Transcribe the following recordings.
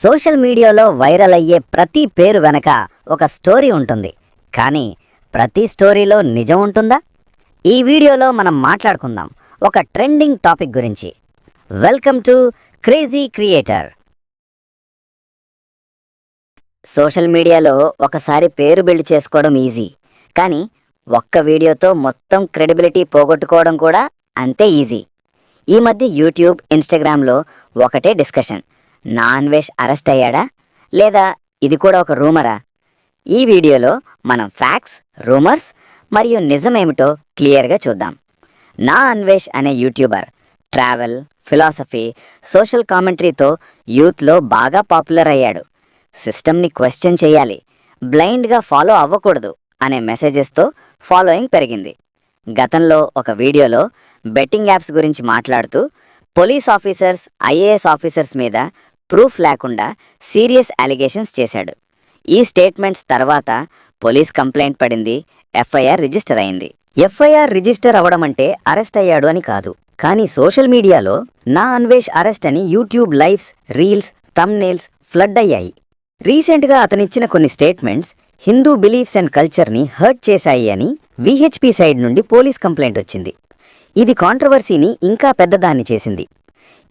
Social మీడియాలో viral అయ్యే ప్రతి పేరు వెనక ఒక స్టోరీ ఉంటుంది. కానీ ప్రతి స్టోరీలో నిజం ఉంటుందా? ఈ వీడియోలో మనం మాట్లాడుకుందాం ఒక ట్రెండింగ్ టాపిక్ గురించి. Welcome to crazy creator. Social మీడియాలో ఒకసారి పేరు బిల్డ్ చేసుకోవడం ఈజీ, కానీ ఒక్క వీడియోతో మొత్తం క్రెడిబిలిటీ పోగొట్టుకోవడం కూడా అంతే ఈజీ. ఈ మధ్య యూట్యూబ్, ఇన్స్టాగ్రామ్లో ఒకటే డిస్కషన్: నా అన్వేష్ అరెస్ట్ అయ్యాడా, లేదా ఇది కూడా ఒక రూమరా? ఈ వీడియోలో మనం ఫ్యాక్ట్స్, రూమర్స్ మరియు నిజమేమిటో క్లియర్గా చూద్దాం. నా అన్వేష్ అనే యూట్యూబర్ ట్రావెల్, ఫిలాసఫీ, సోషల్ కామెంటరీతో యూత్లో బాగా పాపులర్ అయ్యాడు. సిస్టమ్ని క్వశ్చన్ చేయాలి, బ్లైండ్గా ఫాలో అవ్వకూడదు అనే మెసేజెస్తో ఫాలోయింగ్ పెరిగింది. గతంలో ఒక వీడియోలో బెట్టింగ్ యాప్స్ గురించి మాట్లాడుతూ పోలీస్ ఆఫీసర్స్, ఐఏఎస్ ఆఫీసర్స్ మీద ప్రూఫ్ లేకుండా సీరియస్ అలిగేషన్స్ చేశాడు. ఈ స్టేట్మెంట్స్ తర్వాత పోలీస్ కంప్లైంట్ పడింది, ఎఫ్ఐఆర్ రిజిస్టర్ అయింది. ఎఫ్ఐఆర్ రిజిస్టర్ అవ్వడం అంటే అరెస్ట్ అయ్యాడు అని కాదు. కానీ సోషల్ మీడియాలో నా అన్వేష్ అరెస్ట్ అని YouTube lives, reels, thumbnails flood అయ్యాయి. రీసెంట్గా అతనిచ్చిన కొన్ని స్టేట్మెంట్స్ హిందూ బిలీఫ్స్ అండ్ కల్చర్ని హర్ట్ చేశాయి అని విహెచ్పి సైడ్ నుండి పోలీస్ కంప్లైంట్ వచ్చింది. ఇది కాంట్రవర్సీని ఇంకా పెద్దదాన్ని చేసింది.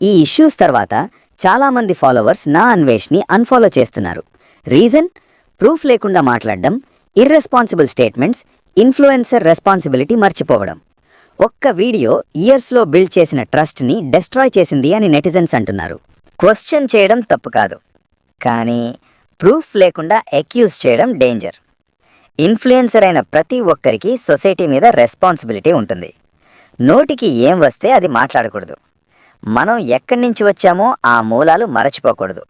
ఈ ఇష్యూస్ తర్వాత చాలామంది ఫాలోవర్స్ నా అన్వేష్ని అన్ఫాలో చేస్తున్నారు. రీజన్? ప్రూఫ్ లేకుండా మాట్లాడడం, ఇర్రెస్పాన్సిబుల్ స్టేట్మెంట్స్, ఇన్ఫ్లుయెన్సర్ రెస్పాన్సిబిలిటీ మర్చిపోవడం. ఒక్క వీడియో ఇయర్స్లో బిల్డ్ చేసిన ట్రస్ట్ని డెస్ట్రాయ్ చేసింది అని నెటిజన్స్ అంటున్నారు. క్వశ్చన్ చేయడం తప్పు కాదు, కానీ ప్రూఫ్ లేకుండా అక్యూజ్ చేయడం డేంజర్. ఇన్ఫ్లుయెన్సర్ అయిన ప్రతి ఒక్కరికి సొసైటీ మీద రెస్పాన్సిబిలిటీ ఉంటుంది. నోటికి ఏం వస్తే అది మాట్లాడకూడదు. మనం ఎక్కడి నుంచి వచ్చామో ఆ మూలాలు మరచిపోకూడదు.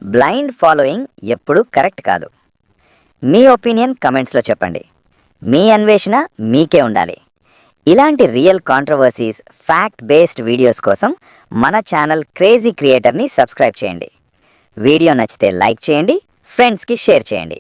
బ్లైండ్ ఫాలోయింగ్ ఎప్పుడూ కరెక్ట్ కాదు. మీ ఒపీనియన్ కమెంట్స్లో చెప్పండి. మీ అన్వేషణ మీకే ఉండాలి. ఇలాంటి real controversies, fact based videos కోసం మన ఛానల్ క్రేజీ క్రియేటర్ని సబ్స్క్రైబ్ చేయండి. వీడియో నచ్చితే లైక్ చేయండి, ఫ్రెండ్స్కి షేర్ చేయండి.